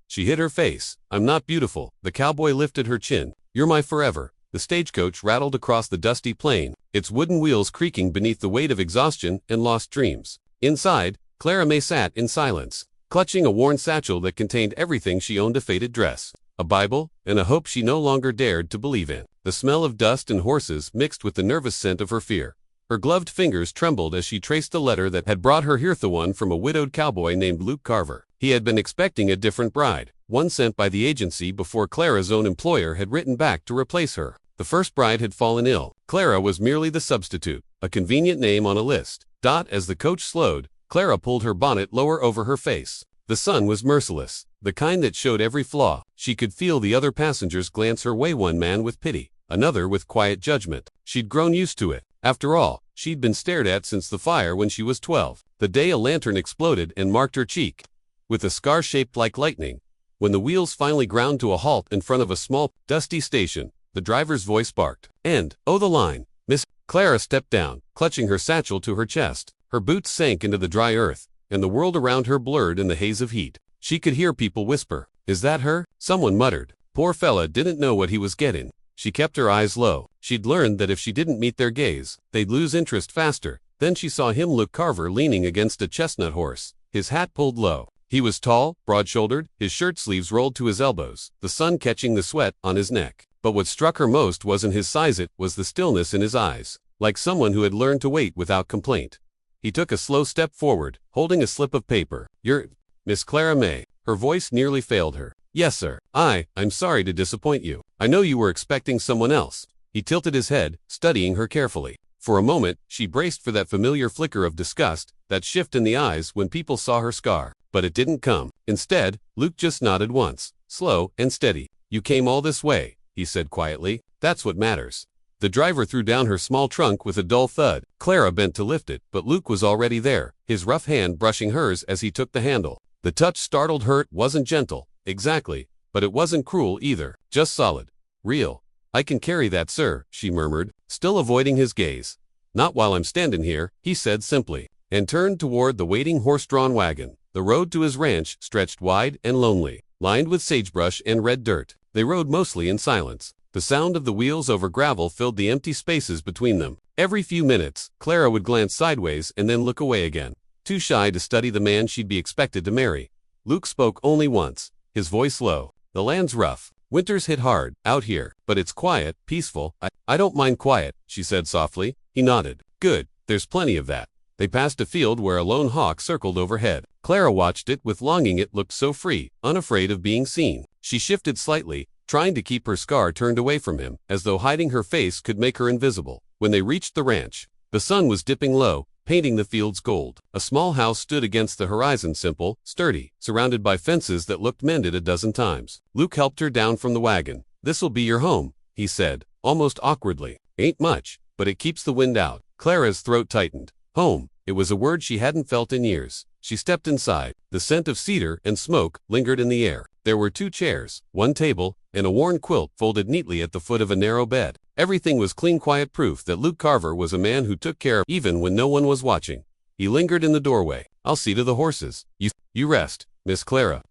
She hid her face. I'm not beautiful. The cowboy lifted her chin. You're my forever. The stagecoach rattled across the dusty plain, its wooden wheels creaking beneath the weight of exhaustion and lost dreams. Inside, Clara May sat in silence, clutching a worn satchel that contained everything she owned: a faded dress, a Bible, and a hope she no longer dared to believe in. The smell of dust and horses mixed with the nervous scent of her fear. Her gloved fingers trembled as she traced the letter that had brought her here, the one from a widowed cowboy named Luke Carver. He had been expecting a different bride, one sent by the agency before Clara's own employer had written back to replace her. The first bride had fallen ill. Clara was merely the substitute, a convenient name on a list. As the coach slowed, Clara pulled her bonnet lower over her face. The sun was merciless, the kind that showed every flaw. She could feel the other passengers glance her way, one man with pity, another with quiet judgment. She'd grown used to it. After all, she'd been stared at since the fire when she was 12, the day a lantern exploded and marked her cheek with a scar shaped like lightning. When the wheels finally ground to a halt in front of a small, dusty station, the driver's voice barked. "And, oh, the line, Miss." Clara stepped down, clutching her satchel to her chest. Her boots sank into the dry earth, and the world around her blurred in the haze of heat. She could hear people whisper, "Is that her?" Someone muttered, "Poor fella didn't know what he was getting." She kept her eyes low. She'd learned that if she didn't meet their gaze, they'd lose interest faster. Then she saw him, Luke Carver, leaning against a chestnut horse, his hat pulled low. He was tall, broad-shouldered, his shirt sleeves rolled to his elbows, the sun catching the sweat on his neck. But what struck her most wasn't his size, it was the stillness in his eyes, like someone who had learned to wait without complaint. He took a slow step forward, holding a slip of paper. "You're Miss Clara May." Her voice nearly failed her. "Yes, sir. I'm sorry to disappoint you. I know you were expecting someone else." He tilted his head, studying her carefully. For a moment, she braced for that familiar flicker of disgust, that shift in the eyes when people saw her scar. But it didn't come. Instead, Luke just nodded once, slow and steady. "You came all this way," he said quietly. "That's what matters." The driver threw down her small trunk with a dull thud. Clara bent to lift it, but Luke was already there, his rough hand brushing hers as he took the handle. The touch startled her. It wasn't gentle, exactly, but it wasn't cruel either, just solid. "Real. I can carry that, sir," she murmured, still avoiding his gaze. "Not while I'm standing here," he said simply, and turned toward the waiting horse-drawn wagon. The road to his ranch stretched wide and lonely, lined with sagebrush and red dirt. They rode mostly in silence. The sound of the wheels over gravel filled the empty spaces between them. Every few minutes, Clara would glance sideways and then look away again, too shy to study the man she'd be expected to marry. Luke spoke only once, his voice low. "The land's rough. Winters hit hard out here, but it's quiet, peaceful." I don't mind quiet," she said softly. He nodded. "Good, there's plenty of that." They passed a field where a lone hawk circled overhead. Clara watched it with longing. It looked so free, unafraid of being seen. She shifted slightly, trying to keep her scar turned away from him, as though hiding her face could make her invisible. When they reached the ranch, the sun was dipping low, painting the fields gold. A small house stood against the horizon, simple, sturdy, surrounded by fences that looked mended a dozen times. Luke helped her down from the wagon. "This'll be your home," he said, almost awkwardly. "Ain't much, but it keeps the wind out." Clara's throat tightened. Home. It was a word she hadn't felt in years. She stepped inside. The scent of cedar and smoke lingered in the air. There were 2 chairs, 1 table, and a worn quilt folded neatly at the foot of a narrow bed. Everything was clean, quiet, proof that Luke Carver was a man who took care of even when no one was watching. He lingered in the doorway. "I'll see to the horses. You rest, Miss Clara."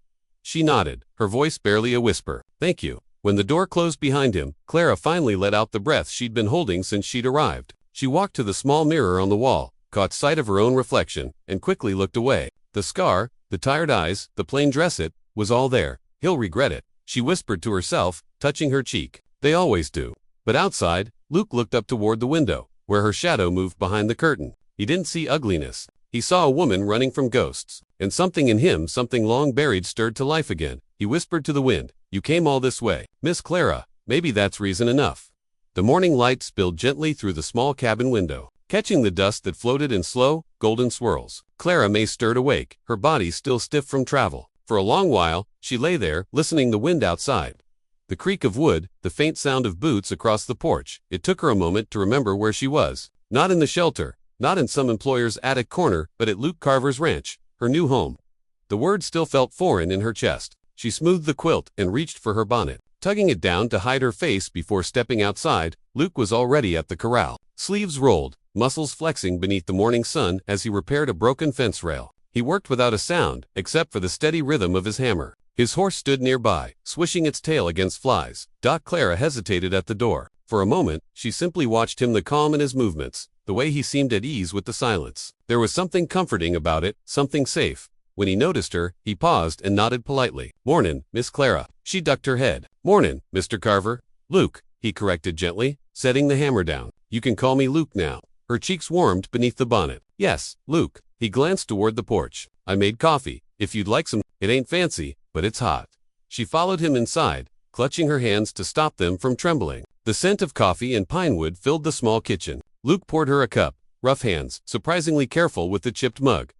She nodded, her voice barely a whisper. "Thank you." When the door closed behind him, Clara finally let out the breath she'd been holding since she'd arrived. She walked to the small mirror on the wall, caught sight of her own reflection, and quickly looked away. The scar, the tired eyes, the plain dress, it was all there. "He'll regret it," she whispered to herself, touching her cheek. "They always do." But outside, Luke looked up toward the window, where her shadow moved behind the curtain. He didn't see ugliness. He saw a woman running from ghosts, and something in him, something long buried, stirred to life again. He whispered to the wind, "You came all this way, Miss Clara. Maybe that's reason enough." The morning light spilled gently through the small cabin window, catching the dust that floated in slow, golden swirls. Clara May stirred awake, her body still stiff from travel. For a long while, she lay there, listening the wind outside. The creak of wood, the faint sound of boots across the porch. It took her a moment to remember where she was. Not in the shelter, not in some employer's attic corner, but at Luke Carver's ranch, her new home. The word still felt foreign in her chest. She smoothed the quilt and reached for her bonnet, tugging it down to hide her face before stepping outside. Luke was already at the corral. Sleeves rolled, muscles flexing beneath the morning sun as he repaired a broken fence rail. He worked without a sound, except for the steady rhythm of his hammer. His horse stood nearby, swishing its tail against flies. Clara hesitated at the door. For a moment, she simply watched him, the calm in his movements, the way he seemed at ease with the silence. There was something comforting about it, something safe. When he noticed her, he paused and nodded politely. "Mornin', Miss Clara." She ducked her head. "Mornin', Mr. Carver." "Luke," he corrected gently, setting the hammer down. "You can call me Luke now." Her cheeks warmed beneath the bonnet. "Yes, Luke." He glanced toward the porch. "I made coffee, if you'd like some. It ain't fancy, but it's hot." She followed him inside, clutching her hands to stop them from trembling. The scent of coffee and pine wood filled the small kitchen. Luke poured her a cup, rough hands, surprisingly careful with the chipped mug.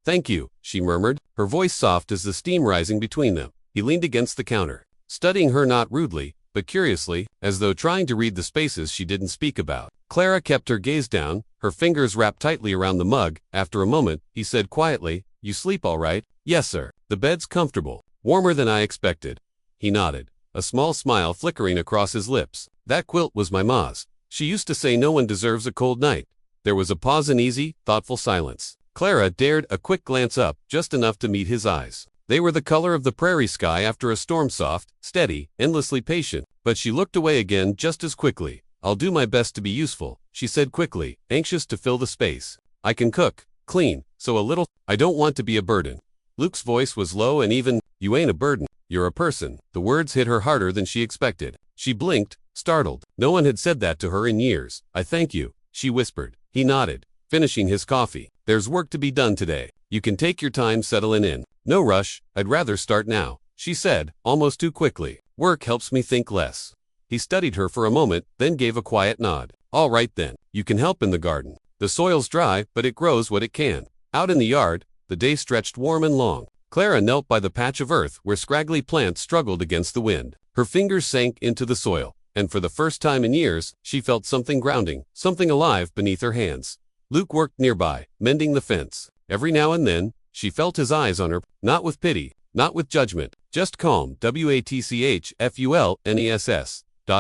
"Thank you," she murmured, her voice soft as the steam rising between them. He leaned against the counter, studying her not rudely, but curiously, as though trying to read the spaces she didn't speak about. Clara kept her gaze down, her fingers wrapped tightly around the mug. After a moment, he said quietly, "You sleep all right?" "Yes, sir. The bed's comfortable. Warmer than I expected." He nodded, a small smile flickering across his lips. "That quilt was my ma's. She used to say no one deserves a cold night." There was a pause in easy, thoughtful silence. Clara dared a quick glance up, just enough to meet his eyes. They were the color of the prairie sky after a storm, soft, steady, endlessly patient, but she looked away again just as quickly. "I'll do my best to be useful," she said quickly, anxious to fill the space. "I can cook, clean, so a little. I don't want to be a burden." Luke's voice was low and even. "You ain't a burden, you're a person." The words hit her harder than she expected. She blinked, startled. No one had said that to her in years. "I thank you," she whispered. He nodded, finishing his coffee. "There's work to be done today. You can take your time settling in. No rush, I'd rather start now," she said, almost too quickly. "Work helps me think less." He studied her for a moment, then gave a quiet nod. "All right then, you can help in the garden. The soil's dry, but it grows what it can." Out in the yard, the day stretched warm and long. Clara knelt by the patch of earth where scraggly plants struggled against the wind. Her fingers sank into the soil, and for the first time in years, she felt something grounding, something alive beneath her hands. Luke worked nearby, mending the fence. Every now and then, she felt his eyes on her, not with pity, not with judgment, just calm. WATCHFULNESS.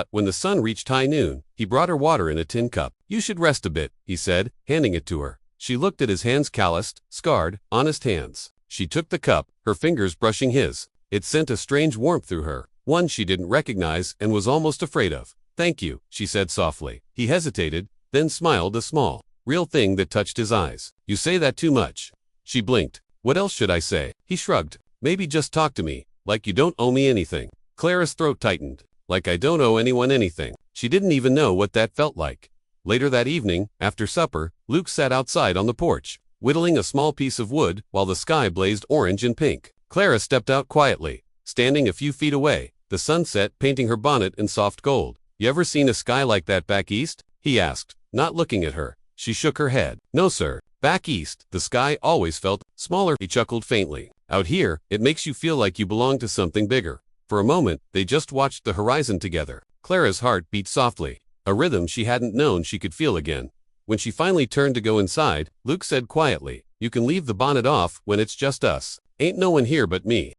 When the sun reached high noon, he brought her water in a tin cup. "You should rest a bit," he said, handing it to her. She looked at his hands, calloused, scarred, honest hands. She took the cup, her fingers brushing his. It sent a strange warmth through her, one she didn't recognize and was almost afraid of. "Thank you," she said softly. He hesitated, then smiled, a small, real thing that touched his eyes. "You say that too much." She blinked. "What else should I say?" He shrugged. "Maybe just talk to me, like you don't owe me anything." Clara's throat tightened. "Like I don't owe anyone anything." She didn't even know what that felt like. Later that evening, after supper, Luke sat outside on the porch, whittling a small piece of wood while the sky blazed orange and pink. Clara stepped out quietly, standing a few feet away, the sunset painting her bonnet in soft gold. "You ever seen a sky like that back east?" he asked, not looking at her. She shook her head. "No, sir. Back east, the sky always felt smaller." He chuckled faintly. "Out here, it makes you feel like you belong to something bigger." For a moment, they just watched the horizon together. Clara's heart beat softly, a rhythm she hadn't known she could feel again. When she finally turned to go inside, Luke said quietly, "You can leave the bonnet off when it's just us. Ain't no one here but me."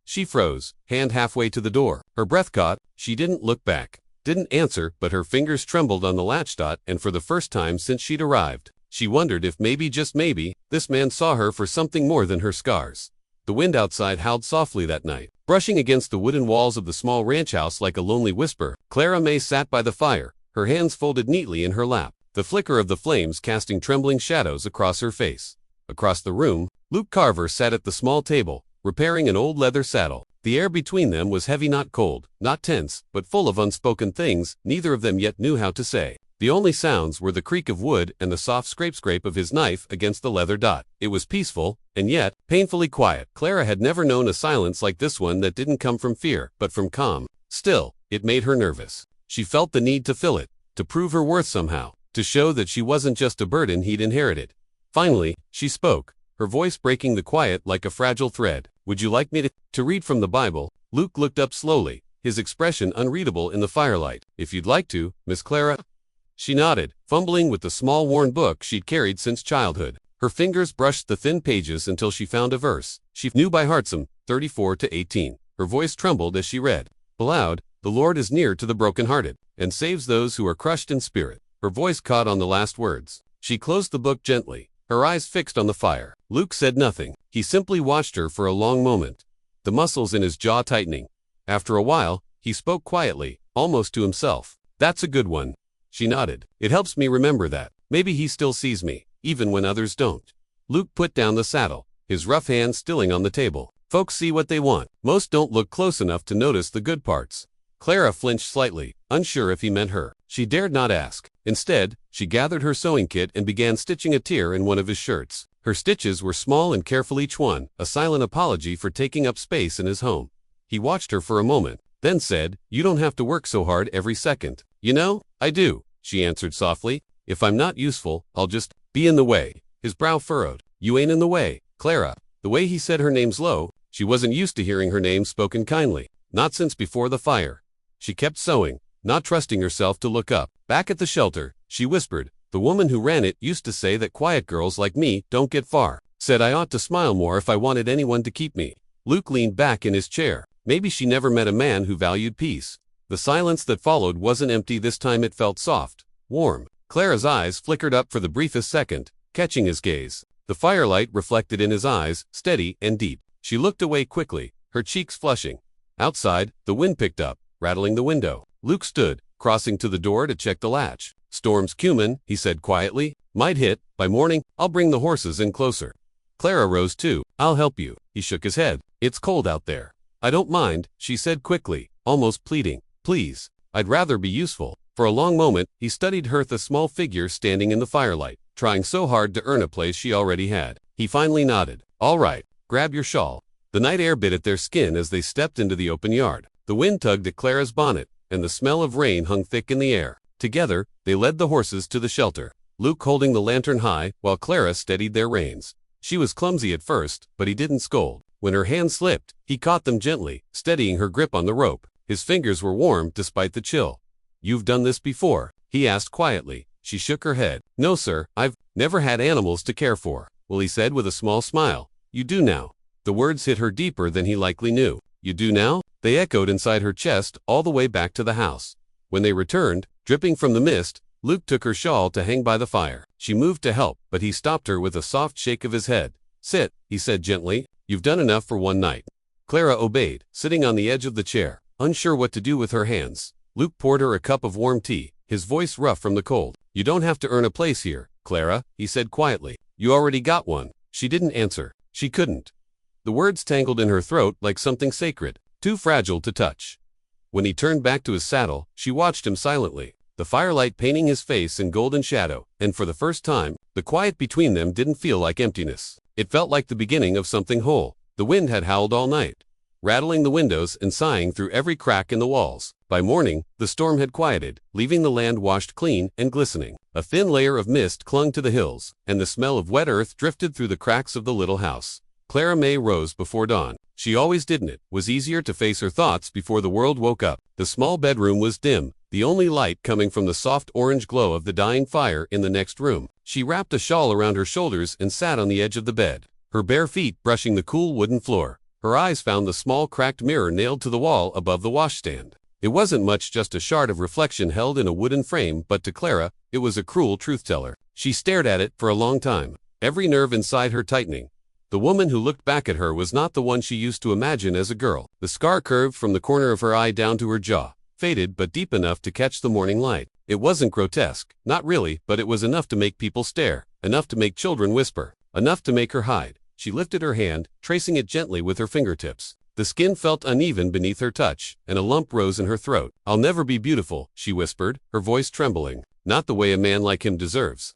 She froze, hand halfway to the door. Her breath caught. She didn't look back, didn't answer, but her fingers trembled on the latch. And for the first time since she'd arrived, she wondered if maybe, just maybe, this man saw her for something more than her scars. The wind outside howled softly that night, brushing against the wooden walls of the small ranch house like a lonely whisper. Clara May sat by the fire, her hands folded neatly in her lap, the flicker of the flames casting trembling shadows across her face. Across the room, Luke Carver sat at the small table, repairing an old leather saddle. The air between them was heavy, not cold, not tense, but full of unspoken things neither of them yet knew how to say. The only sounds were the creak of wood and the soft scrape of his knife against the leather. It was peaceful, and yet painfully quiet. Clara had never known a silence like this one that didn't come from fear, but from calm. Still, it made her nervous. She felt the need to fill it, to prove her worth somehow, to show that she wasn't just a burden he'd inherited. Finally, she spoke, her voice breaking the quiet like a fragile thread. "Would you like me to read from the Bible?" Luke looked up slowly, his expression unreadable in the firelight. "If you'd like to, Miss Clara." She nodded, fumbling with the small worn book she'd carried since childhood. Her fingers brushed the thin pages until she found a verse she knew by heart, Psalm 34-18. Her voice trembled as she read. Aloud, "The Lord is near to the brokenhearted, and saves those who are crushed in spirit." Her voice caught on the last words. She closed the book gently, her eyes fixed on the fire. Luke said nothing. He simply watched her for a long moment. the muscles in his jaw tightening. After a while, he spoke quietly, almost to himself. "That's a good one." She nodded. "It helps me remember that. Maybe he still sees me, even when others don't." Luke put down the saddle, his rough hand stilling on the table. "Folks see what they want. Most don't look close enough to notice the good parts." Clara flinched slightly, unsure if he meant her. She dared not ask. Instead, she gathered her sewing kit and began stitching a tear in one of his shirts. Her stitches were small and careful each one, a silent apology for taking up space in his home. He watched her for a moment, then said, "You don't have to work so hard every second." "You know, I do," she answered softly. "If I'm not useful, I'll just be in the way." His brow furrowed. "You ain't in the way, Clara." The way he said her name's low, she wasn't used to hearing her name spoken kindly. Not since before the fire. She kept sewing, not trusting herself to look up. Back at the shelter, she whispered, "The woman who ran it used to say that quiet girls like me don't get far. Said I ought to smile more if I wanted anyone to keep me." Luke leaned back in his chair. Maybe she never met a man who valued peace. The silence that followed wasn't empty this time, it felt soft, warm. Clara's eyes flickered up for the briefest second, catching his gaze. The firelight reflected in his eyes, steady and deep. She looked away quickly, her cheeks flushing. Outside, the wind picked up, rattling the window. Luke stood, crossing to the door to check the latch. "Storm's cumin," he said quietly. "Might hit. By morning, I'll bring the horses in closer." Clara rose too. "I'll help you." He shook his head. "It's cold out there." "I don't mind," she said quickly, almost pleading. "Please, I'd rather be useful." For a long moment, he studied her, the small figure standing in the firelight, trying so hard to earn a place she already had. He finally nodded. "All right, grab your shawl." The night air bit at their skin as they stepped into the open yard. The wind tugged at Clara's bonnet, and the smell of rain hung thick in the air. Together, they led the horses to the shelter, Luke holding the lantern high while Clara steadied their reins. She was clumsy at first, but he didn't scold. When her hands slipped, he caught them gently, steadying her grip on the rope. His fingers were warm despite the chill. "You've done this before?" he asked quietly. She shook her head. "No, sir, I've never had animals to care for." "Well," he said with a small smile, "you do now." The words hit her deeper than he likely knew. "You do now?" They echoed inside her chest all the way back to the house. When they returned, dripping from the mist, Luke took her shawl to hang by the fire. She moved to help, but he stopped her with a soft shake of his head. "Sit," he said gently. "You've done enough for one night." Clara obeyed, sitting on the edge of the chair, unsure what to do with her hands. Luke poured her a cup of warm tea, his voice rough from the cold. "You don't have to earn a place here, Clara," he said quietly. "You already got one." She didn't answer. She couldn't. The words tangled in her throat like something sacred, too fragile to touch. When he turned back to his saddle, she watched him silently, the firelight painting his face in golden shadow, and for the first time, the quiet between them didn't feel like emptiness. It felt like the beginning of something whole. The wind had howled all night, rattling the windows and sighing through every crack in the walls. By morning, the storm had quieted, leaving the land washed clean and glistening. A thin layer of mist clung to the hills, and the smell of wet earth drifted through the cracks of the little house. Clara May rose before dawn. She always did, and it was easier to face her thoughts before the world woke up. The small bedroom was dim, the only light coming from the soft orange glow of the dying fire in the next room. She wrapped a shawl around her shoulders and sat on the edge of the bed, her bare feet brushing the cool wooden floor. Her eyes found the small cracked mirror nailed to the wall above the washstand. It wasn't much, just a shard of reflection held in a wooden frame, but to Clara, it was a cruel truth-teller. She stared at it for a long time, every nerve inside her tightening. The woman who looked back at her was not the one she used to imagine as a girl. The scar curved from the corner of her eye down to her jaw, faded but deep enough to catch the morning light. It wasn't grotesque, not really, but it was enough to make people stare, enough to make children whisper, enough to make her hide. She lifted her hand, tracing it gently with her fingertips. The skin felt uneven beneath her touch, and a lump rose in her throat. "I'll never be beautiful," she whispered, her voice trembling. "Not the way a man like him deserves."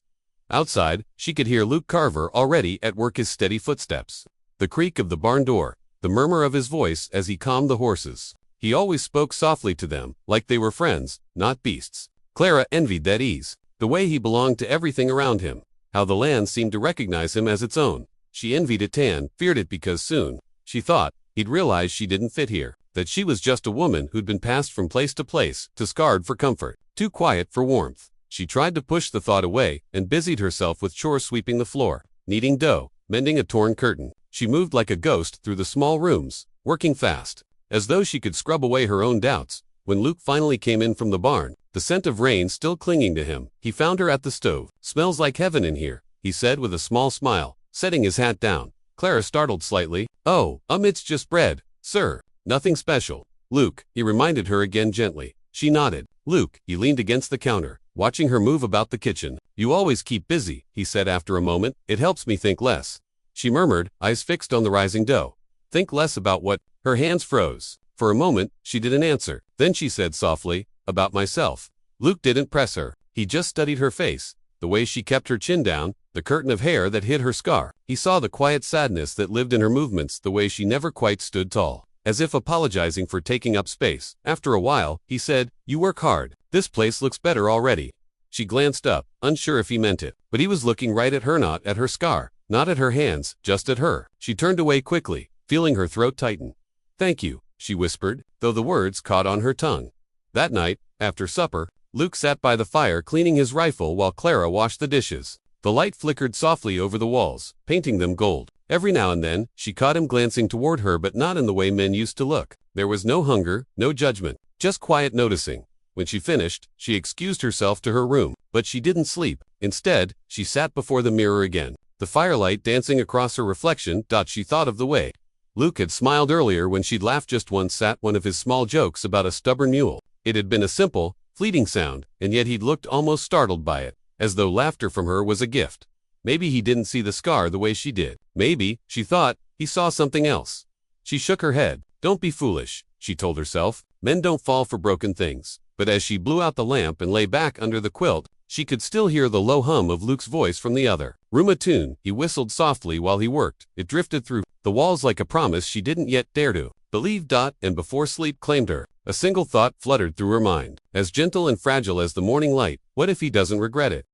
Outside, she could hear Luke Carver already at work, his steady footsteps, the creak of the barn door, the murmur of his voice as he calmed the horses. He always spoke softly to them, like they were friends, not beasts. Clara envied that ease, the way he belonged to everything around him, how the land seemed to recognize him as its own. She envied it and feared it because soon, she thought, he'd realize she didn't fit here, that she was just a woman who'd been passed from place to place, too scarred for comfort, too quiet for warmth. She tried to push the thought away and busied herself with chores, sweeping the floor, kneading dough, mending a torn curtain. She moved like a ghost through the small rooms, working fast, as though she could scrub away her own doubts. When Luke finally came in from the barn, the scent of rain still clinging to him, he found her at the stove. "Smells like heaven in here," he said with a small smile, setting his hat down. Clara startled slightly. "Oh, it's just bread," Sir, nothing special. Luke, he reminded her again gently. She nodded. Luke, he leaned against the counter, watching her move about the kitchen. You always keep busy, he said after a moment. It helps me think less. She murmured, eyes fixed on the rising dough. Think less about what? Her hands froze. For a moment, she didn't answer. Then she said softly, about myself. Luke didn't press her. He just studied her face, the way she kept her chin down, the curtain of hair that hid her scar. He saw the quiet sadness that lived in her movements, the way she never quite stood tall, as if apologizing for taking up space. After a while, he said, you work hard. This place looks better already. She glanced up, unsure if he meant it, but he was looking right at her, not at her scar, not at her hands, just at her. She turned away quickly, feeling her throat tighten. Thank you, she whispered, though the words caught on her tongue. That night, after supper, Luke sat by the fire cleaning his rifle while Clara washed the dishes. The light flickered softly over the walls, painting them gold. Every now and then, she caught him glancing toward her, but not in the way men used to look. There was no hunger, no judgment, just quiet noticing. When she finished, she excused herself to her room, but she didn't sleep. Instead, she sat before the mirror again, the firelight dancing across her reflection. She thought of the way Luke had smiled earlier when she'd laughed just once at one of his small jokes about a stubborn mule. It had been a simple, fleeting sound, and yet he'd looked almost startled by it, as though laughter from her was a gift. Maybe he didn't see the scar the way she did. Maybe, she thought, he saw something else. She shook her head. Don't be foolish, she told herself. Men don't fall for broken things. But as she blew out the lamp and lay back under the quilt, she could still hear the low hum of Luke's voice from the other room, a tune he whistled softly while he worked. It drifted through the walls like a promise she didn't yet dare to believe. And before sleep claimed her, a single thought fluttered through her mind, as gentle and fragile as the morning light. What if he doesn't regret it?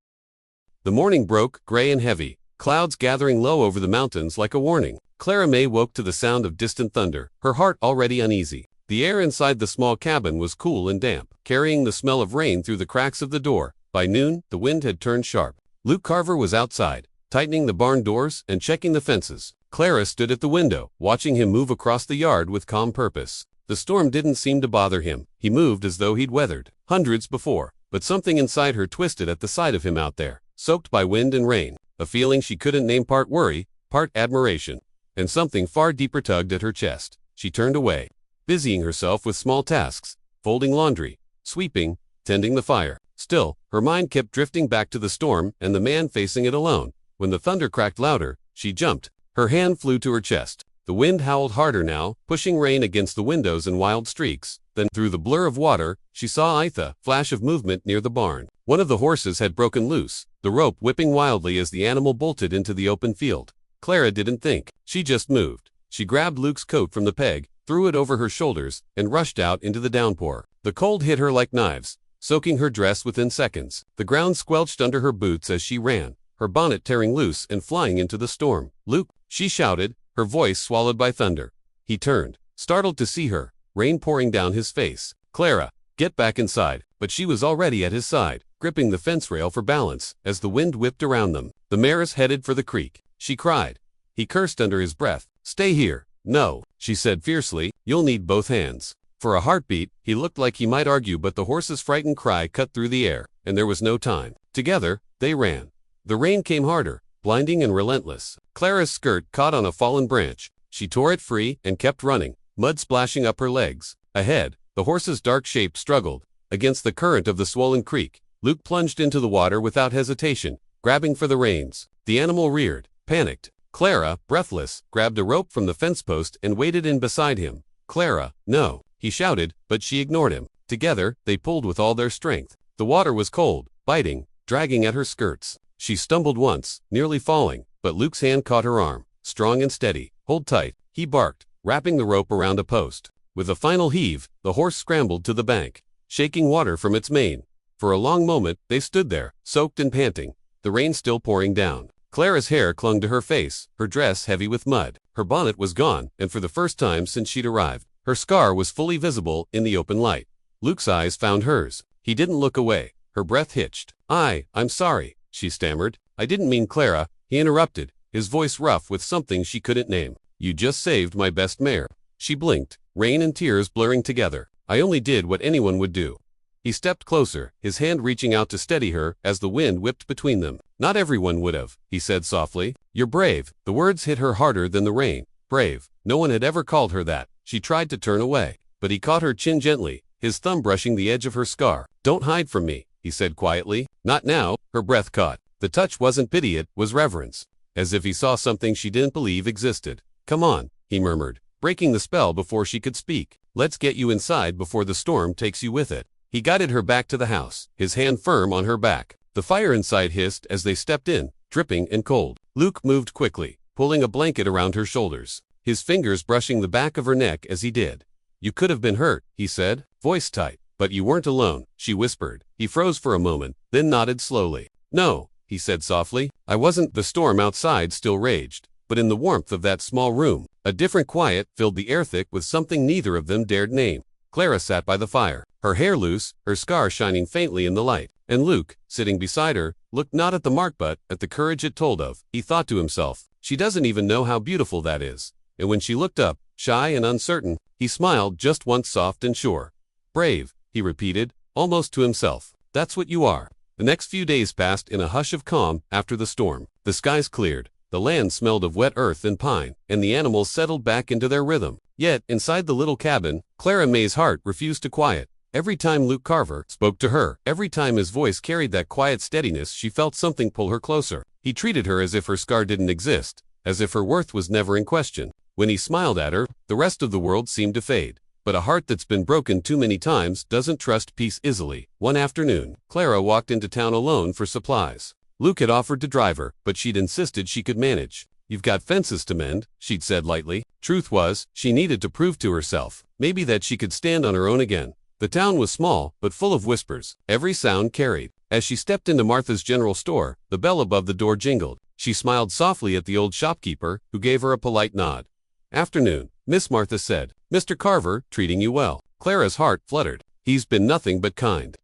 The morning broke, gray and heavy, clouds gathering low over the mountains like a warning. Clara May woke to the sound of distant thunder, her heart already uneasy. The air inside the small cabin was cool and damp, carrying the smell of rain through the cracks of the door. By noon, the wind had turned sharp. Luke Carver was outside, tightening the barn doors and checking the fences. Clara stood at the window, watching him move across the yard with calm purpose. The storm didn't seem to bother him. He moved as though he'd weathered hundreds before, but something inside her twisted at the sight of him out there, soaked by wind and rain. A feeling she couldn't name, part worry, part admiration, and something far deeper tugged at her chest. She turned away, busying herself with small tasks, folding laundry, sweeping, tending the fire. Still, her mind kept drifting back to the storm and the man facing it alone. When the thunder cracked louder, she jumped. Her hand flew to her chest. The wind howled harder now, pushing rain against the windows in wild streaks. Then, through the blur of water, she saw a flash of movement near the barn. One of the horses had broken loose, the rope whipping wildly as the animal bolted into the open field. Clara didn't think. She just moved. She grabbed Luke's coat from the peg, threw it over her shoulders, and rushed out into the downpour. The cold hit her like knives, soaking her dress within seconds. The ground squelched under her boots as she ran, her bonnet tearing loose and flying into the storm. Luke, she shouted, her voice swallowed by thunder. He turned, startled to see her, rain pouring down his face. Clara, get back inside. But she was already at his side, gripping the fence rail for balance as the wind whipped around them. The mare's headed for the creek, she cried. He cursed under his breath. Stay here. No, she said fiercely, you'll need both hands. For a heartbeat, he looked like he might argue, but the horse's frightened cry cut through the air, and there was no time. Together, they ran. The rain came harder, blinding and relentless. Clara's skirt caught on a fallen branch. She tore it free and kept running, mud splashing up her legs. Ahead, the horse's dark shape struggled against the current of the swollen creek. Luke plunged into the water without hesitation, grabbing for the reins. The animal reared, panicked. Clara, breathless, grabbed a rope from the fence post and waded in beside him. Clara, no, he shouted, but she ignored him. Together, they pulled with all their strength. The water was cold, biting, dragging at her skirts. She stumbled once, nearly falling, but Luke's hand caught her arm, strong and steady. Hold tight, he barked, wrapping the rope around a post. With a final heave, the horse scrambled to the bank, shaking water from its mane. For a long moment, they stood there, soaked and panting, the rain still pouring down. Clara's hair clung to her face, her dress heavy with mud. Her bonnet was gone, and for the first time since she'd arrived, her scar was fully visible in the open light. Luke's eyes found hers. He didn't look away. Her breath hitched. I'm sorry, she stammered. I didn't mean Clara, he interrupted, his voice rough with something she couldn't name. You just saved my best mare. She blinked, rain and tears blurring together. I only did what anyone would do. He stepped closer, his hand reaching out to steady her as the wind whipped between them. Not everyone would have, he said softly. You're brave. The words hit her harder than the rain. Brave. No one had ever called her that. She tried to turn away, but he caught her chin gently, his thumb brushing the edge of her scar. "Don't hide from me," he said quietly. "Not now." Her breath caught. The touch wasn't pity, it was reverence, as if he saw something she didn't believe existed. "Come on," he murmured, breaking the spell before she could speak. "Let's get you inside before the storm takes you with it." He guided her back to the house, his hand firm on her back. The fire inside hissed as they stepped in, dripping and cold. Luke moved quickly, pulling a blanket around her shoulders, his fingers brushing the back of her neck as he did. "You could have been hurt," he said, voice tight. "But you weren't alone," she whispered. He froze for a moment, then nodded slowly. "No," he said softly, "I wasn't." The storm outside still raged, but in the warmth of that small room, a different quiet filled the air, thick with something neither of them dared name. Clara sat by the fire, her hair loose, her scar shining faintly in the light, and Luke, sitting beside her, looked not at the mark but at the courage it told of. He thought to himself, "She doesn't even know how beautiful that is." And when she looked up, shy and uncertain, he smiled just once, soft and sure. "Brave," he repeated, almost to himself. "That's what you are." The next few days passed in a hush of calm after the storm. The skies cleared, the land smelled of wet earth and pine, and the animals settled back into their rhythm. Yet, inside the little cabin, Clara May's heart refused to quiet. Every time Luke Carver spoke to her, every time his voice carried that quiet steadiness, she felt something pull her closer. He treated her as if her scar didn't exist, as if her worth was never in question. When he smiled at her, the rest of the world seemed to fade. But a heart that's been broken too many times doesn't trust peace easily. One afternoon, Clara walked into town alone for supplies. Luke had offered to drive her, but she'd insisted she could manage. "You've got fences to mend," she'd said lightly. Truth was, she needed to prove to herself, maybe, that she could stand on her own again. The town was small, but full of whispers. Every sound carried. As she stepped into Martha's general store, the bell above the door jingled. She smiled softly at the old shopkeeper, who gave her a polite nod. "Afternoon," Miss Martha said. "Mr. Carver, treating you well." Clara's heart fluttered. "He's been nothing but kind."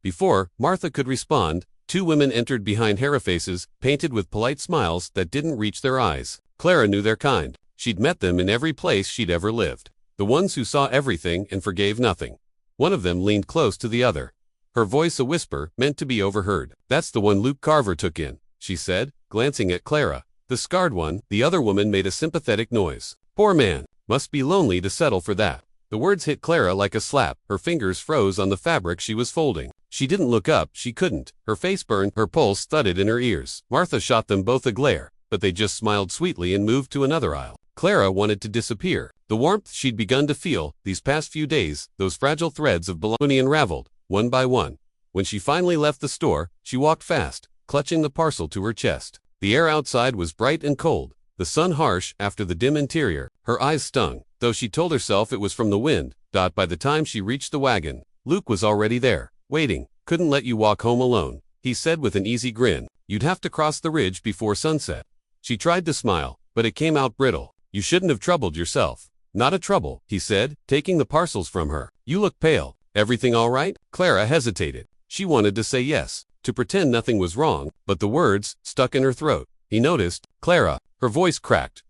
Before Martha could respond, two women entered behind hair faces, painted with polite smiles that didn't reach their eyes. Clara knew their kind. She'd met them in every place she'd ever lived. The ones who saw everything and forgave nothing. One of them leaned close to the other, her voice a whisper meant to be overheard. "That's the one Luke Carver took in," she said, glancing at Clara. "The scarred one." The other woman made a sympathetic noise. "Poor man. Must be lonely to settle for that." The words hit Clara like a slap. Her fingers froze on the fabric she was folding. She didn't look up, she couldn't. Her face burned, her pulse thudded in her ears. Martha shot them both a glare, but they just smiled sweetly and moved to another aisle. Clara wanted to disappear. The warmth she'd begun to feel these past few days, those fragile threads of belonging unraveled, one by one. When she finally left the store, she walked fast, clutching the parcel to her chest. The air outside was bright and cold, the sun harsh after the dim interior. Her eyes stung, though she told herself it was from the wind. By the time she reached the wagon, Luke was already there, waiting. "Couldn't let you walk home alone," he said with an easy grin. "You'd have to cross the ridge before sunset." She tried to smile, but it came out brittle. "You shouldn't have troubled yourself." "Not a trouble," he said, taking the parcels from her. "You look pale. Everything all right?" Clara hesitated. She wanted to say yes, to pretend nothing was wrong, but the words stuck in her throat. He noticed. "Clara," her voice cracked.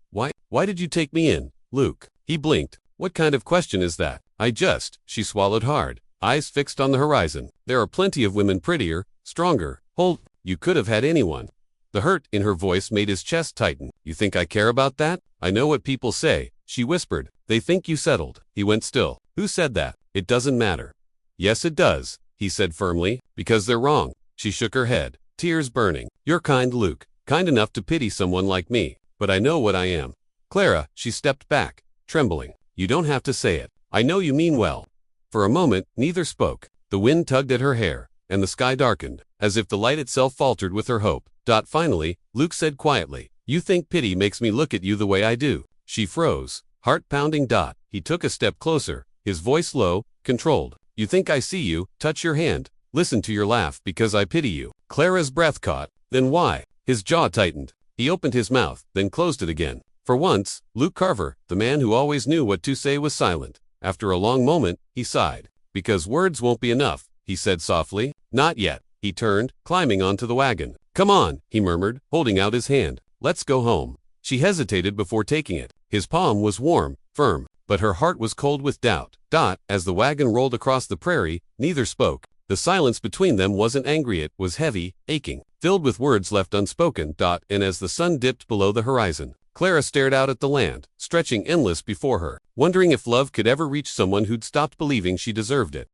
Why did you take me in, Luke?" He blinked. "What kind of question is that?" She swallowed hard, eyes fixed on the horizon. "There are plenty of women prettier, stronger." You could have had anyone." The hurt in her voice made his chest tighten. "You think I care about that?" "I know what people say," she whispered. "They think you settled." He went still. "Who said that?" "It doesn't matter." "Yes, it does," he said firmly. "Because they're wrong." She shook her head, tears burning. "You're kind, Luke, kind enough to pity someone like me, but I know what I am." "Clara," she stepped back, trembling. "You don't have to say it. I know you mean well." For a moment, neither spoke. The wind tugged at her hair, and the sky darkened, as if the light itself faltered with her hope. Finally, Luke said quietly, "You think pity makes me look at you the way I do." She froze, heart pounding. He took a step closer, his voice low, controlled. "You think I see you, touch your hand, listen to your laugh because I pity you." Clara's breath caught. "Then why?" His jaw tightened. He opened his mouth, then closed it again. For once, Luke Carver, the man who always knew what to say, was silent. After a long moment, he sighed. "Because words won't be enough," he said softly. "Not yet." He turned, climbing onto the wagon. "Come on," he murmured, holding out his hand. "Let's go home." She hesitated before taking it. His palm was warm, firm, but her heart was cold with doubt. As the wagon rolled across the prairie, neither spoke. The silence between them wasn't angry, it was heavy, aching, filled with words left unspoken. And as the sun dipped below the horizon, Clara stared out at the land, stretching endless before her. wondering if love could ever reach someone who'd stopped believing she deserved it.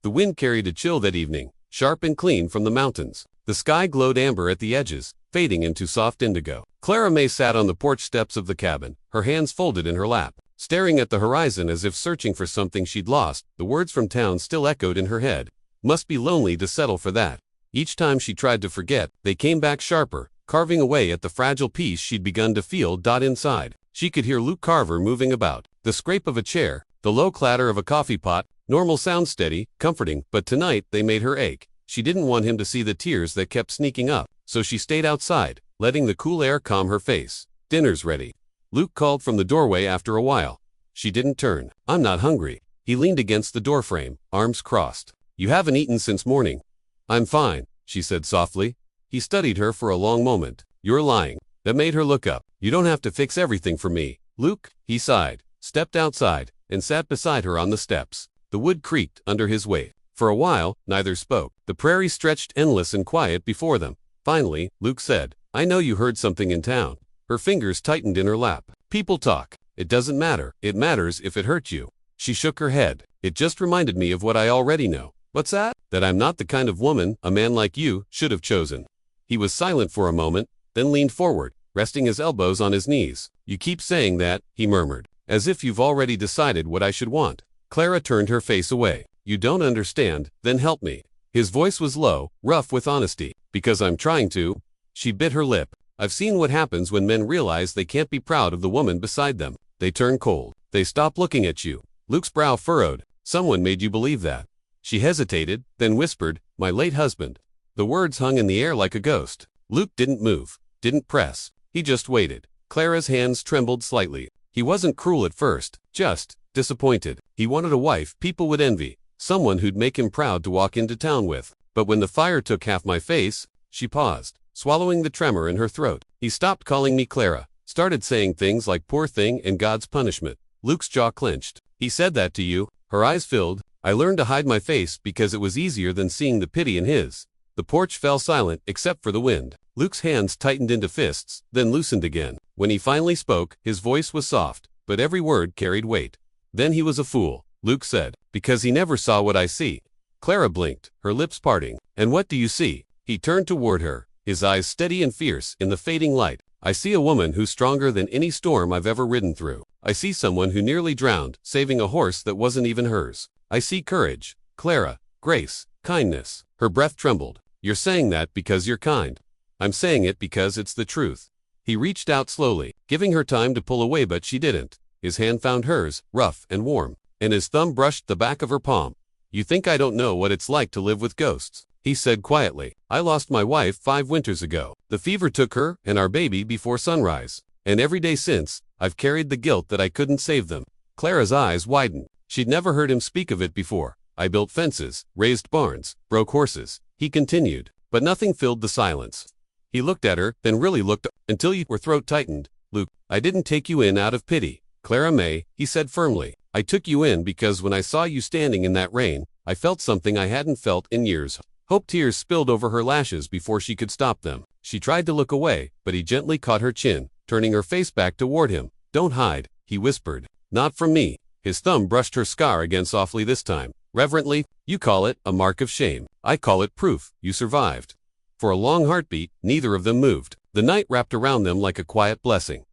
The wind carried a chill that evening, sharp and clean from the mountains. The sky glowed amber at the edges, fading into soft indigo. Clara May sat on the porch steps of the cabin, her hands folded in her lap, staring at the horizon as if searching for something she'd lost. The words from town still echoed in her head. Must be lonely to settle for that. Each time she tried to forget, they came back sharper, carving away at the fragile peace she'd begun to feel inside. She could hear Luke Carver moving about, the scrape of a chair, the low clatter of a coffee pot, normal sounds, steady, comforting, but tonight they made her ache. She didn't want him to see the tears that kept sneaking up, so she stayed outside, letting the cool air calm her face. Dinner's ready, Luke called from the doorway after a while. She didn't turn. I'm not hungry. He leaned against the doorframe, arms crossed. You haven't eaten since morning. I'm fine, she said softly. He studied her for a long moment. You're lying. That made her look up. You don't have to fix everything for me, Luke. He sighed, stepped outside, and sat beside her on the steps. The wood creaked under his weight. For a while, neither spoke. The prairie stretched endless and quiet before them. Finally, Luke said, I know you heard something in town. Her fingers tightened in her lap. People talk. It doesn't matter. It matters if it hurts you. She shook her head. It just reminded me of what I already know. What's that? That I'm not the kind of woman a man like you should have chosen. He was silent for a moment, then leaned forward, resting his elbows on his knees. You keep saying that, he murmured, as if you've already decided what I should want. Clara turned her face away. You don't understand, then help me. His voice was low, rough with honesty. Because I'm trying to. She bit her lip. I've seen what happens when men realize they can't be proud of the woman beside them. They turn cold. They stop looking at you. Luke's brow furrowed. Someone made you believe that. She hesitated, then whispered, my late husband. The words hung in the air like a ghost. Luke didn't move, didn't press. He just waited. Clara's hands trembled slightly. He wasn't cruel at first, just disappointed. He wanted a wife people would envy, someone who'd make him proud to walk into town with. But when the fire took half my face, she paused, swallowing the tremor in her throat. He stopped calling me Clara, started saying things like poor thing and God's punishment. Luke's jaw clenched. He said that to you? Her eyes filled. I learned to hide my face because it was easier than seeing the pity in his. The porch fell silent except for the wind. Luke's hands tightened into fists, then loosened again. When he finally spoke, his voice was soft, but every word carried weight. Then he was a fool, Luke said, because he never saw what I see. Clara blinked, her lips parting. And what do you see? He turned toward her, his eyes steady and fierce in the fading light. I see a woman who's stronger than any storm I've ever ridden through. I see someone who nearly drowned, saving a horse that wasn't even hers. I see courage, Clara, grace, kindness. Her breath trembled. You're saying that because you're kind. I'm saying it because it's the truth. He reached out slowly, giving her time to pull away, but she didn't. His hand found hers, rough and warm, and his thumb brushed the back of her palm. You think I don't know what it's like to live with ghosts? He said quietly. I lost my wife 5 winters ago. The fever took her and our baby before sunrise. And every day since, I've carried the guilt that I couldn't save them. Clara's eyes widened. She'd never heard him speak of it before. I built fences, raised barns, broke horses. He continued, but nothing filled the silence. He looked at her, then really looked until her throat tightened. Luke, I didn't take you in out of pity. Clara May, he said firmly. I took you in because when I saw you standing in that rain, I felt something I hadn't felt in years. Hope tears spilled over her lashes before she could stop them. She tried to look away, but he gently caught her chin, turning her face back toward him. Don't hide, he whispered. Not from me. His thumb brushed her scar again softly this time. Reverently, you call it a mark of shame. I call it proof you survived. For a long heartbeat, neither of them moved. The night wrapped around them like a quiet blessing.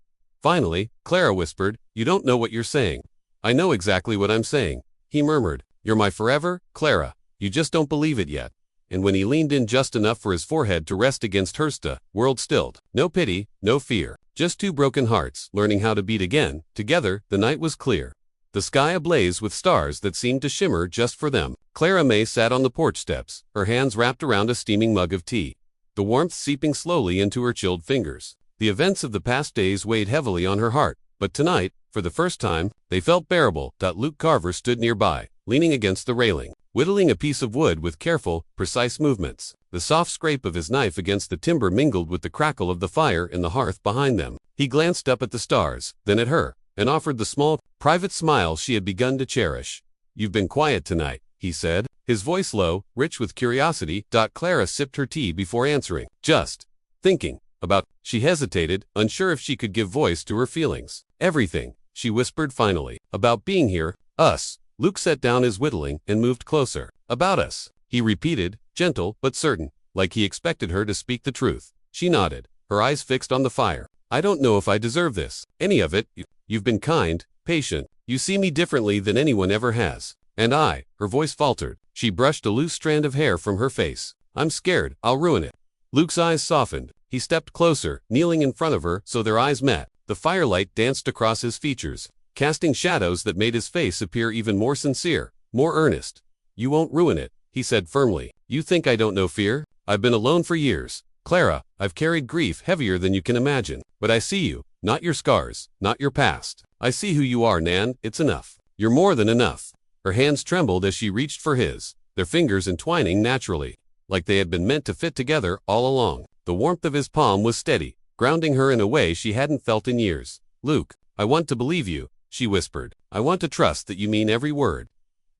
Finally, Clara whispered, you don't know what you're saying. I know exactly what I'm saying. He murmured, you're my forever, Clara. You just don't believe it yet. And when he leaned in just enough for his forehead to rest against hers, the world stilled. No pity, no fear. Just 2 broken hearts, learning how to beat again. Together, the night was clear. The sky ablaze with stars that seemed to shimmer just for them. Clara May sat on the porch steps, her hands wrapped around a steaming mug of tea, the warmth seeping slowly into her chilled fingers. The events of the past days weighed heavily on her heart, but tonight, for the first time, they felt bearable. Luke Carver stood nearby, leaning against the railing, whittling a piece of wood with careful, precise movements. The soft scrape of his knife against the timber mingled with the crackle of the fire in the hearth behind them. He glanced up at the stars, then at her, and offered the small, private smile she had begun to cherish. You've been quiet tonight, he said, his voice low, rich with curiosity. Clara sipped her tea before answering. Just thinking about. She hesitated, unsure if she could give voice to her feelings. Everything, she whispered finally. About being here, us. Luke set down his whittling and moved closer. About us, he repeated, gentle but certain, like he expected her to speak the truth. She nodded, her eyes fixed on the fire. I don't know if I deserve this. Any of it. You've been kind, patient. You see me differently than anyone ever has. And her voice faltered. She brushed a loose strand of hair from her face. I'm scared, I'll ruin it. Luke's eyes softened. He stepped closer, kneeling in front of her so their eyes met. The firelight danced across his features, casting shadows that made his face appear even more sincere, more earnest. You won't ruin it, he said firmly. You think I don't know fear? I've been alone for years. Clara, I've carried grief heavier than you can imagine. But I see you, not your scars, not your past. I see who you are, Nan. It's enough. You're more than enough. Her hands trembled as she reached for his, their fingers entwining naturally, like they had been meant to fit together all along. The warmth of his palm was steady, grounding her in a way she hadn't felt in years. Luke, I want to believe you, she whispered. I want to trust that you mean every word.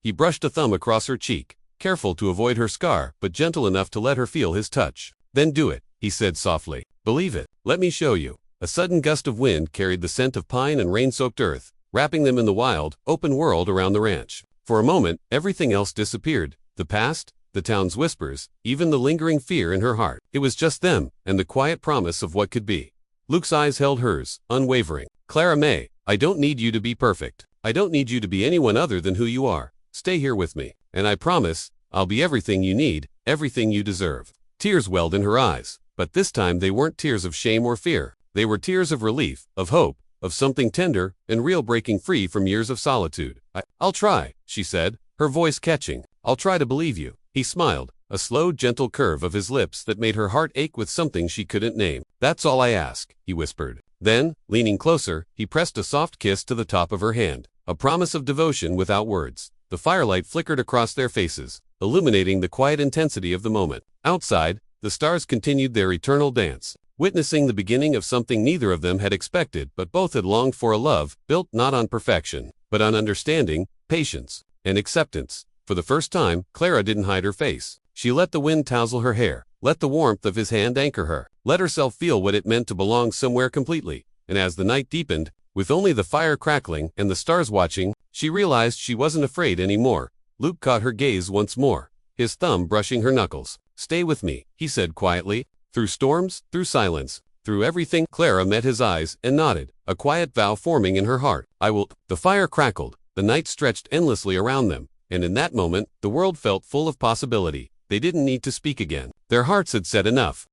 He brushed a thumb across her cheek, careful to avoid her scar, but gentle enough to let her feel his touch. Then do it, he said softly. Believe it. Let me show you. A sudden gust of wind carried the scent of pine and rain-soaked earth, wrapping them in the wild, open world around the ranch. For a moment, everything else disappeared. The past, the town's whispers, even the lingering fear in her heart. It was just them, and the quiet promise of what could be. Luke's eyes held hers, unwavering. Clara May, I don't need you to be perfect. I don't need you to be anyone other than who you are. Stay here with me, and I promise, I'll be everything you need, everything you deserve. Tears welled in her eyes, but this time they weren't tears of shame or fear. They were tears of relief, of hope, of something tender and real, breaking free from years of solitude. I'll try, she said, her voice catching. I'll try to believe you. He smiled, a slow, gentle curve of his lips that made her heart ache with something she couldn't name. That's all I ask, he whispered. Then, leaning closer, he pressed a soft kiss to the top of her hand, a promise of devotion without words. The firelight flickered across their faces, illuminating the quiet intensity of the moment. Outside, the stars continued their eternal dance, witnessing the beginning of something neither of them had expected, but both had longed for, a love built not on perfection, but on understanding, patience, and acceptance. For the first time, Clara didn't hide her face. She let the wind tousle her hair, let the warmth of his hand anchor her, let herself feel what it meant to belong somewhere completely. And as the night deepened, with only the fire crackling and the stars watching, she realized she wasn't afraid anymore. Luke caught her gaze once more, his thumb brushing her knuckles. Stay with me, he said quietly. Through storms, through silence, through everything. Clara met his eyes and nodded, a quiet vow forming in her heart. I will. The fire crackled, the night stretched endlessly around them, and in that moment, the world felt full of possibility. They didn't need to speak again. Their hearts had said enough.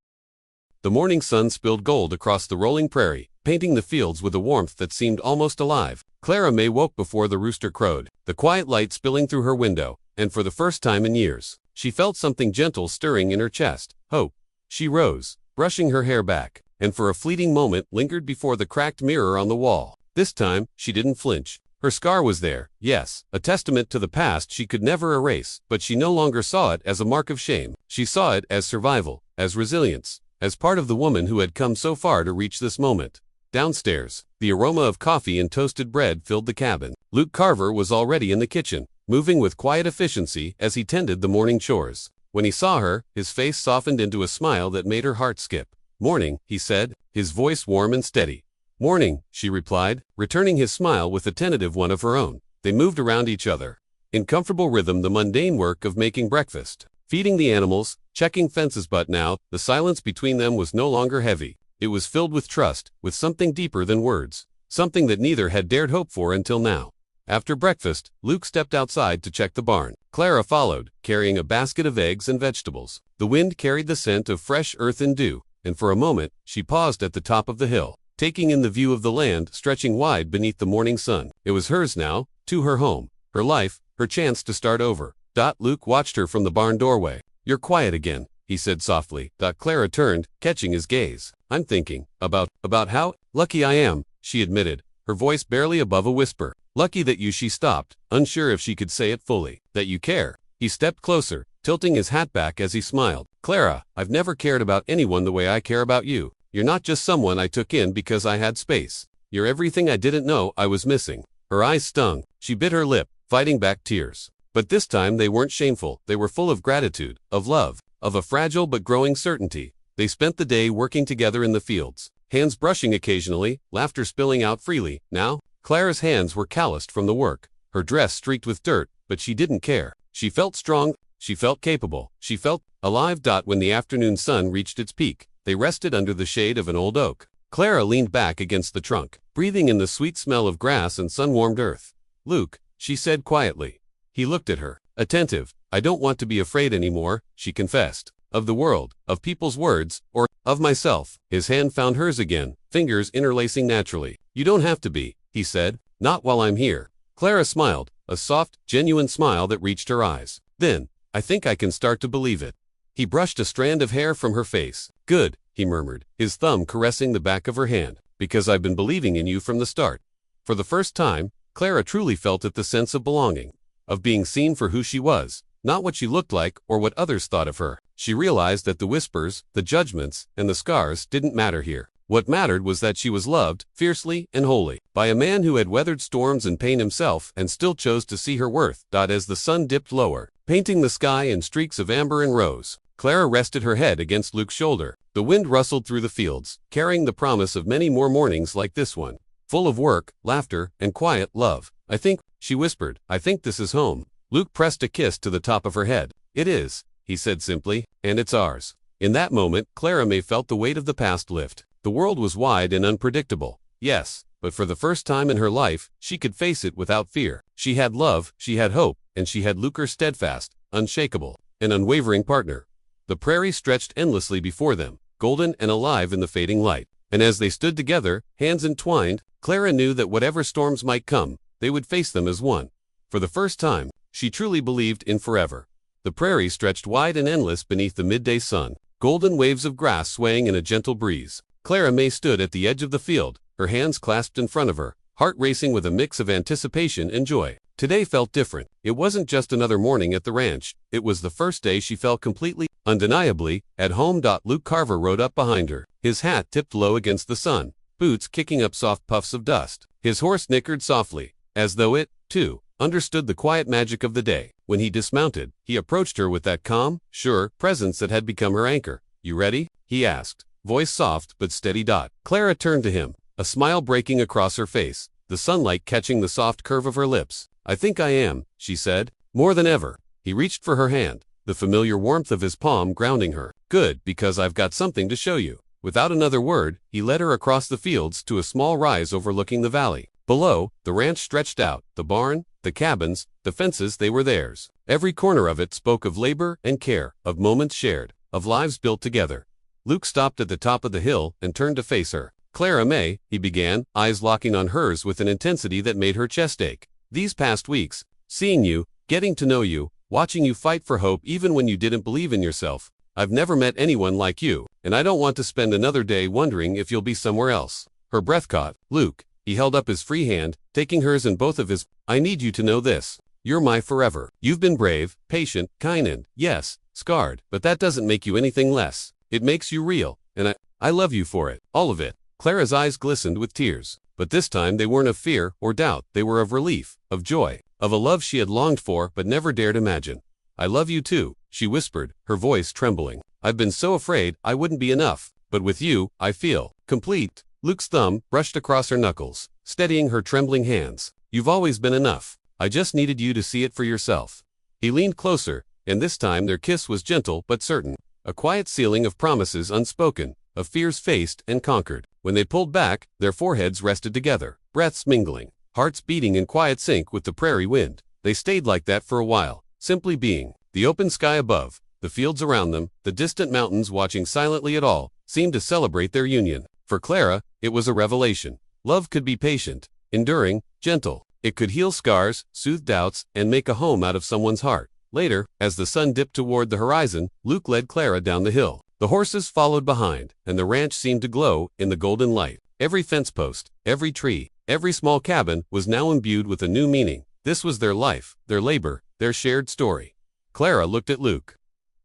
The morning sun spilled gold across the rolling prairie, painting the fields with a warmth that seemed almost alive. Clara May woke before the rooster crowed, the quiet light spilling through her window, and for the first time in years, she felt something gentle stirring in her chest. Hope. She rose, brushing her hair back, and for a fleeting moment lingered before the cracked mirror on the wall. This time, she didn't flinch. Her scar was there, yes, a testament to the past she could never erase, but she no longer saw it as a mark of shame. She saw it as survival, as resilience, as part of the woman who had come so far to reach this moment. Downstairs, the aroma of coffee and toasted bread filled the cabin. Luke Carver was already in the kitchen, moving with quiet efficiency as he tended the morning chores. When he saw her, his face softened into a smile that made her heart skip. Morning, he said, his voice warm and steady. Morning, she replied, returning his smile with a tentative one of her own. They moved around each other, in comfortable rhythm, the mundane work of making breakfast, feeding the animals, checking fences, but now, the silence between them was no longer heavy. It was filled with trust, with something deeper than words, something that neither had dared hope for until now. After breakfast, Luke stepped outside to check the barn. Clara followed, carrying a basket of eggs and vegetables. The wind carried the scent of fresh earth and dew, and for a moment, she paused at the top of the hill, taking in the view of the land stretching wide beneath the morning sun. It was hers now, to her home, her life, her chance to start over. Luke watched her from the barn doorway. You're quiet again, he said softly. Clara turned, catching his gaze. I'm thinking about how lucky I am, she admitted, her voice barely above a whisper. Lucky that you. She stopped, unsure if she could say it fully. That you care. He stepped closer, tilting his hat back as he smiled. Clara, I've never cared about anyone the way I care about you. You're not just someone I took in because I had space. You're everything I didn't know I was missing. Her eyes stung. She bit her lip, fighting back tears. But this time they weren't shameful. They were full of gratitude, of love, of a fragile but growing certainty. They spent the day working together in the fields, hands brushing occasionally, laughter spilling out freely. Now, Clara's hands were calloused from the work, her dress streaked with dirt, but she didn't care. She felt strong, she felt capable, she felt alive. When the afternoon sun reached its peak, they rested under the shade of an old oak. Clara leaned back against the trunk, breathing in the sweet smell of grass and sun-warmed earth. "Luke," she said quietly. He looked at her, attentive. "I don't want to be afraid anymore," she confessed. "Of the world, of people's words, or of myself." His hand found hers again, fingers interlacing naturally. "You don't have to be," he said. "Not while I'm here." Clara smiled, a soft, genuine smile that reached her eyes. "Then, I think I can start to believe it." He brushed a strand of hair from her face. "Good," he murmured, his thumb caressing the back of her hand, "because I've been believing in you from the start." For the first time, Clara truly felt it, the sense of belonging, of being seen for who she was, not what she looked like or what others thought of her. She realized that the whispers, the judgments, and the scars didn't matter here. What mattered was that she was loved, fiercely and wholly, by a man who had weathered storms and pain himself and still chose to see her worth. As the sun dipped lower, painting the sky in streaks of amber and rose, Clara rested her head against Luke's shoulder. The wind rustled through the fields, carrying the promise of many more mornings like this one, full of work, laughter, and quiet love. "I think," she whispered, "I think this is home." Luke pressed a kiss to the top of her head. "It is," he said simply, "and it's ours." In that moment, Clara May felt the weight of the past lift. The world was wide and unpredictable, yes, but for the first time in her life, she could face it without fear. She had love, she had hope, and she had Luke, her steadfast, unshakable, and unwavering partner. The prairie stretched endlessly before them, golden and alive in the fading light. And as they stood together, hands entwined, Clara knew that whatever storms might come, they would face them as one. For the first time, she truly believed in forever. The prairie stretched wide and endless beneath the midday sun, golden waves of grass swaying in a gentle breeze. Clara May stood at the edge of the field, her hands clasped in front of her, heart racing with a mix of anticipation and joy. Today felt different. It wasn't just another morning at the ranch, it was the first day she felt completely, undeniably, at home. Luke Carver rode up behind her, his hat tipped low against the sun, boots kicking up soft puffs of dust. His horse nickered softly, as though it, too, understood the quiet magic of the day. When he dismounted, he approached her with that calm, sure presence that had become her anchor. "You ready?" he asked, voice soft but steady. Clara turned to him, a smile breaking across her face, the sunlight catching the soft curve of her lips. "I think I am," she said, more than ever. He reached for her hand, the familiar warmth of his palm grounding her. "Good, because I've got something to show you." Without another word, he led her across the fields to a small rise overlooking the valley. Below, the ranch stretched out, the barn, the cabins, the fences, they were theirs. Every corner of it spoke of labor and care, of moments shared, of lives built together. Luke stopped at the top of the hill and turned to face her. "Clara May," he began, eyes locking on hers with an intensity that made her chest ache. "These past weeks, seeing you, getting to know you, watching you fight for hope even when you didn't believe in yourself, I've never met anyone like you, and I don't want to spend another day wondering if you'll be somewhere else." Her breath caught. "Luke," he held up his free hand, taking hers in both of his. "I need you to know this. You're my forever. You've been brave, patient, kind, and, yes, scarred, but that doesn't make you anything less. It makes you real, and I love you for it, all of it." Clara's eyes glistened with tears, but this time they weren't of fear or doubt, they were of relief, of joy, of a love she had longed for but never dared imagine. "I love you too," she whispered, her voice trembling. "I've been so afraid I wouldn't be enough, but with you, I feel complete." Luke's thumb brushed across her knuckles, steadying her trembling hands. "You've always been enough. I just needed you to see it for yourself." He leaned closer, and this time their kiss was gentle but certain, a quiet sealing of promises unspoken, of fears faced and conquered. When they pulled back, their foreheads rested together, breaths mingling, hearts beating in quiet sync with the prairie wind. They stayed like that for a while, simply being. The open sky above, the fields around them, the distant mountains watching silently at all, seemed to celebrate their union. For Clara, it was a revelation. Love could be patient, enduring, gentle. It could heal scars, soothe doubts, and make a home out of someone's heart. Later, as the sun dipped toward the horizon, Luke led Clara down the hill. The horses followed behind, and the ranch seemed to glow in the golden light. Every fence post, every tree, every small cabin was now imbued with a new meaning. This was their life, their labor, their shared story. Clara looked at Luke,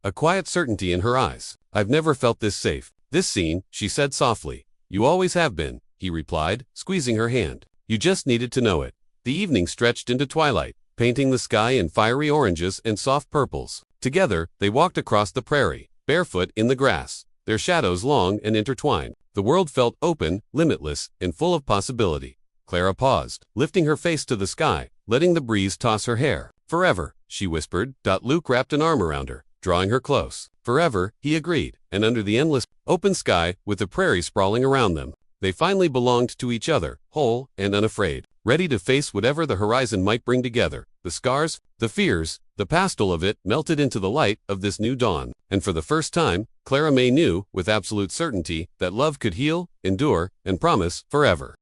a quiet certainty in her eyes. "I've never felt this safe. This scene," she said softly. "You always have been," he replied, squeezing her hand. "You just needed to know it." The evening stretched into twilight, painting the sky in fiery oranges and soft purples. Together, they walked across the prairie, barefoot in the grass, their shadows long and intertwined. The world felt open, limitless, and full of possibility. Clara paused, lifting her face to the sky, letting the breeze toss her hair. Forever, she whispered. Luke wrapped an arm around her, drawing her close. Forever, he agreed, and under the endless, open sky, with the prairie sprawling around them, they finally belonged to each other, whole and unafraid, ready to face whatever the horizon might bring together. The scars, the fears, the pastel of it melted into the light of this new dawn, and for the first time, Clara May knew, with absolute certainty, that love could heal, endure, and promise forever.